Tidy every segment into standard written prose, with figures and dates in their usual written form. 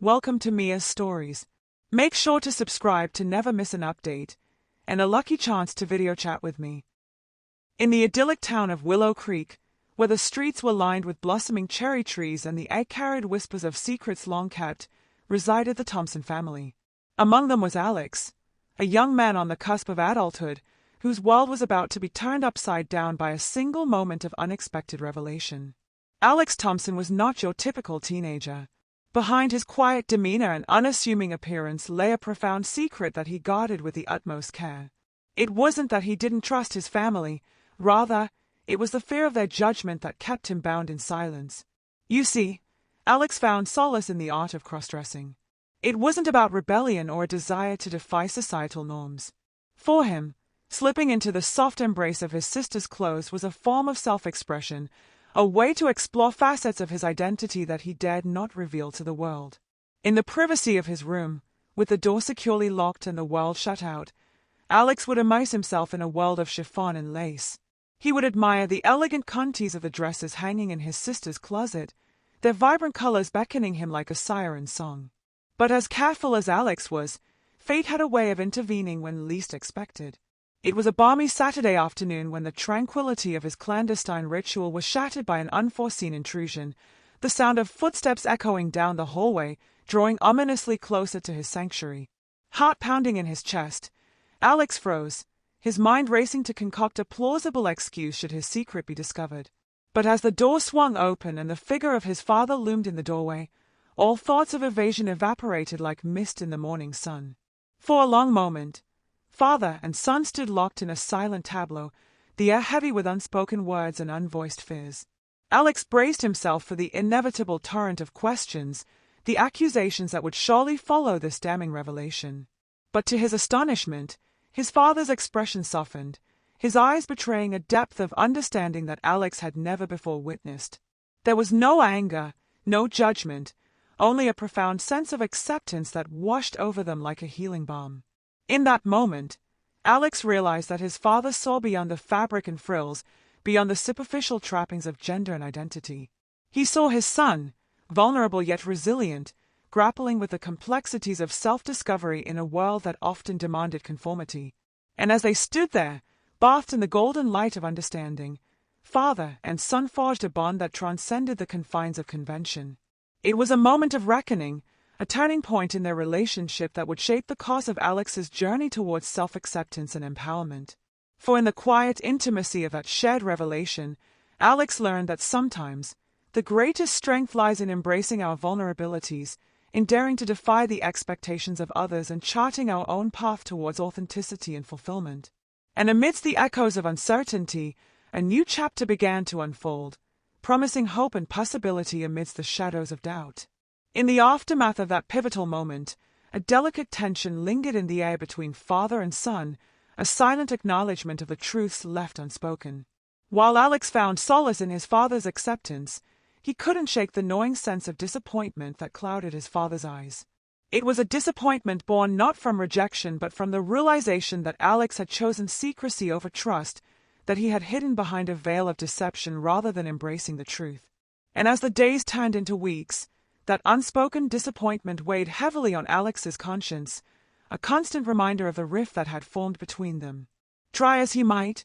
welcome to Mia's Stories. Make sure to subscribe to never miss an update, and a lucky chance to video chat with me. In the idyllic town of Willow Creek, where the streets were lined with blossoming cherry trees and the egg-carried whispers of secrets long kept, resided the Thompson family. Among them was Alex, a young man on the cusp of adulthood, whose world was about to be turned upside down by a single moment of unexpected revelation. Alex Thompson was not your typical teenager. Behind his quiet demeanor and unassuming appearance lay a profound secret that he guarded with the utmost care. It wasn't that he didn't trust his family, rather, it was the fear of their judgment that kept him bound in silence. You see, Alex found solace in the art of crossdressing. It wasn't about rebellion or a desire to defy societal norms. For him, slipping into the soft embrace of his sister's clothes was a form of self-expression, a way to explore facets of his identity that he dared not reveal to the world. In the privacy of his room, with the door securely locked and the world shut out, Alex would immerse himself in a world of chiffon and lace. He would admire the elegant contours of the dresses hanging in his sister's closet, their vibrant colors beckoning him like a siren's song. But as careful as Alex was, fate had a way of intervening when least expected. It was a balmy Saturday afternoon when the tranquility of his clandestine ritual was shattered by an unforeseen intrusion, the sound of footsteps echoing down the hallway, drawing ominously closer to his sanctuary. Heart pounding in his chest, Alex froze, his mind racing to concoct a plausible excuse should his secret be discovered. But as the door swung open and the figure of his father loomed in the doorway, all thoughts of evasion evaporated like mist in the morning sun. For a long moment, father and son stood locked in a silent tableau, the air heavy with unspoken words and unvoiced fears. Alex braced himself for the inevitable torrent of questions, the accusations that would surely follow this damning revelation. But to his astonishment, his father's expression softened, his eyes betraying a depth of understanding that Alex had never before witnessed. There was no anger, no judgment, only a profound sense of acceptance that washed over them like a healing balm. In that moment, Alex realized that his father saw beyond the fabric and frills, beyond the superficial trappings of gender and identity. He saw his son, vulnerable yet resilient, grappling with the complexities of self-discovery in a world that often demanded conformity. And as they stood there, bathed in the golden light of understanding, father and son forged a bond that transcended the confines of convention. It was a moment of reckoning, a turning point in their relationship that would shape the course of Alex's journey towards self-acceptance and empowerment. For in the quiet intimacy of that shared revelation, Alex learned that sometimes the greatest strength lies in embracing our vulnerabilities, in daring to defy the expectations of others and charting our own path towards authenticity and fulfillment. And amidst the echoes of uncertainty, a new chapter began to unfold, promising hope and possibility amidst the shadows of doubt. In the aftermath of that pivotal moment, a delicate tension lingered in the air between father and son, a silent acknowledgement of the truths left unspoken. While Alex found solace in his father's acceptance, he couldn't shake the gnawing sense of disappointment that clouded his father's eyes. It was a disappointment born not from rejection but from the realization that Alex had chosen secrecy over trust, that he had hidden behind a veil of deception rather than embracing the truth. And as the days turned into weeks, that unspoken disappointment weighed heavily on Alex's conscience, a constant reminder of the rift that had formed between them. Try as he might,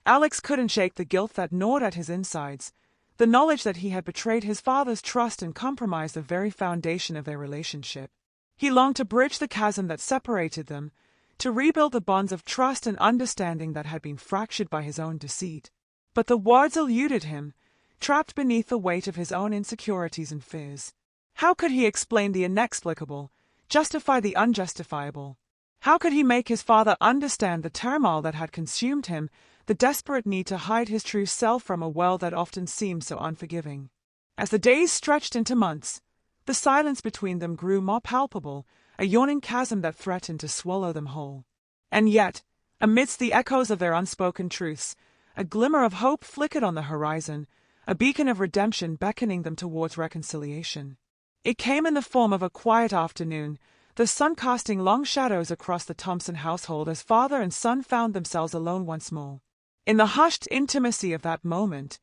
Alex couldn't shake the guilt that gnawed at his insides, the knowledge that he had betrayed his father's trust and compromised the very foundation of their relationship. He longed to bridge the chasm that separated them, to rebuild the bonds of trust and understanding that had been fractured by his own deceit. But the words eluded him, trapped beneath the weight of his own insecurities and fears. How could he explain the inexplicable, justify the unjustifiable? How could he make his father understand the turmoil that had consumed him, the desperate need to hide his true self from a world that often seemed so unforgiving? As the days stretched into months, the silence between them grew more palpable, a yawning chasm that threatened to swallow them whole. And yet, amidst the echoes of their unspoken truths, a glimmer of hope flickered on the horizon, a beacon of redemption beckoning them towards reconciliation. It came in the form of a quiet afternoon, the sun casting long shadows across the Thompson household as father and son found themselves alone once more. In the hushed intimacy of that moment,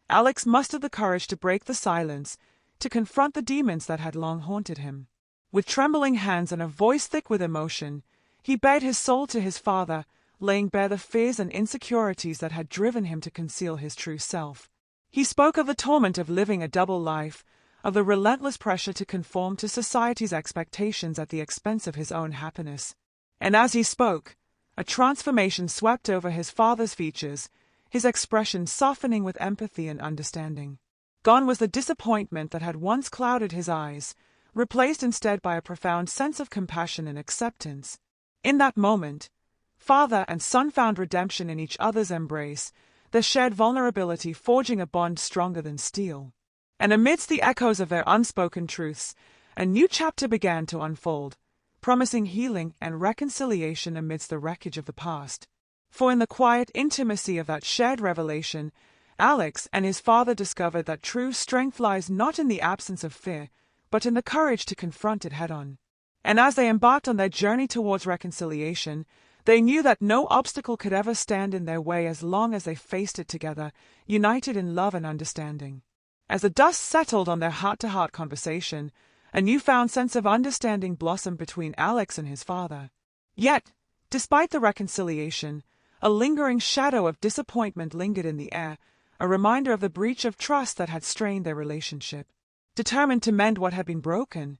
Alex mustered the courage to break the silence, to confront the demons that had long haunted him. With trembling hands and a voice thick with emotion, he bared his soul to his father, laying bare the fears and insecurities that had driven him to conceal his true self. He spoke of the torment of living a double life, of the relentless pressure to conform to society's expectations at the expense of his own happiness. And as he spoke, a transformation swept over his father's features, his expression softening with empathy and understanding. Gone was the disappointment that had once clouded his eyes, replaced instead by a profound sense of compassion and acceptance. In that moment, father and son found redemption in each other's embrace, their shared vulnerability forging a bond stronger than steel. And amidst the echoes of their unspoken truths, a new chapter began to unfold, promising healing and reconciliation amidst the wreckage of the past. For in the quiet intimacy of that shared revelation, Alex and his father discovered that true strength lies not in the absence of fear, but in the courage to confront it head-on. And as they embarked on their journey towards reconciliation, they knew that no obstacle could ever stand in their way as long as they faced it together, united in love and understanding. As the dust settled on their heart-to-heart conversation, a newfound sense of understanding blossomed between Alex and his father. Yet, despite the reconciliation, a lingering shadow of disappointment lingered in the air, a reminder of the breach of trust that had strained their relationship. Determined to mend what had been broken,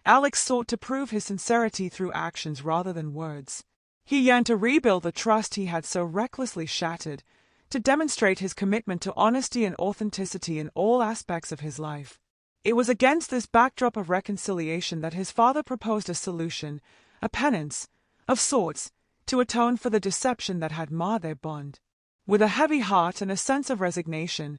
Alex sought to prove his sincerity through actions rather than words. He yearned to rebuild the trust he had so recklessly shattered, to demonstrate his commitment to honesty and authenticity in all aspects of his life. It was against this backdrop of reconciliation that his father proposed a solution, a penance, of sorts, to atone for the deception that had marred their bond. With a heavy heart and a sense of resignation,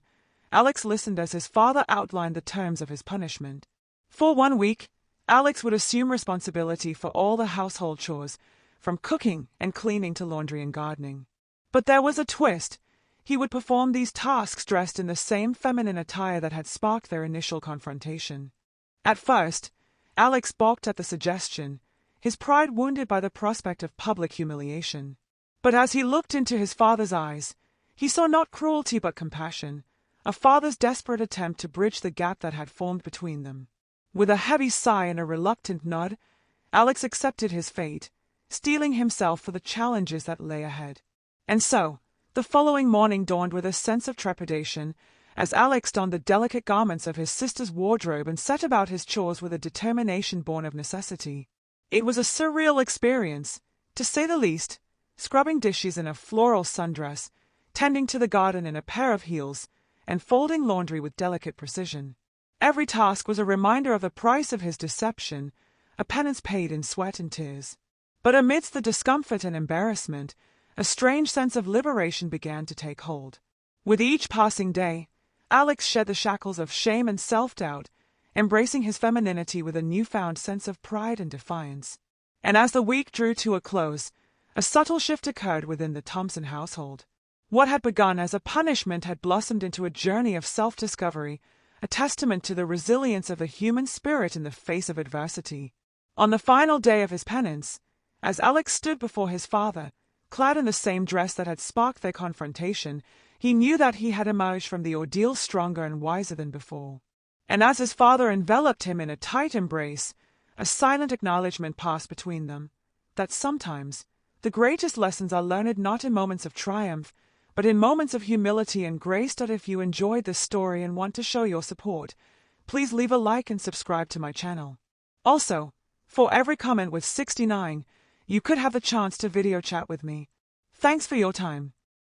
Alex listened as his father outlined the terms of his punishment. For 1 week, Alex would assume responsibility for all the household chores, from cooking and cleaning to laundry and gardening. But there was a twist. He would perform these tasks dressed in the same feminine attire that had sparked their initial confrontation. At first, Alex balked at the suggestion, his pride wounded by the prospect of public humiliation. But as he looked into his father's eyes, he saw not cruelty but compassion, a father's desperate attempt to bridge the gap that had formed between them. With a heavy sigh and a reluctant nod, Alex accepted his fate, steeling himself for the challenges that lay ahead. And so, the following morning dawned with a sense of trepidation, as Alex donned the delicate garments of his sister's wardrobe and set about his chores with a determination born of necessity. It was a surreal experience, to say the least, scrubbing dishes in a floral sundress, tending to the garden in a pair of heels, and folding laundry with delicate precision. Every task was a reminder of the price of his deception, a penance paid in sweat and tears. But amidst the discomfort and embarrassment, a strange sense of liberation began to take hold. With each passing day, Alex shed the shackles of shame and self-doubt, embracing his femininity with a newfound sense of pride and defiance. And as the week drew to a close, a subtle shift occurred within the Thompson household. What had begun as a punishment had blossomed into a journey of self-discovery, a testament to the resilience of the human spirit in the face of adversity. On the final day of his penance, as Alex stood before his father, clad in the same dress that had sparked their confrontation, he knew that he had emerged from the ordeal stronger and wiser than before. And as his father enveloped him in a tight embrace, a silent acknowledgement passed between them, that sometimes the greatest lessons are learned not in moments of triumph, but in moments of humility and grace. If you enjoyed this story and want to show your support, please leave a like and subscribe to my channel. Also, for every comment with 69, you could have the chance to video chat with me. Thanks for your time.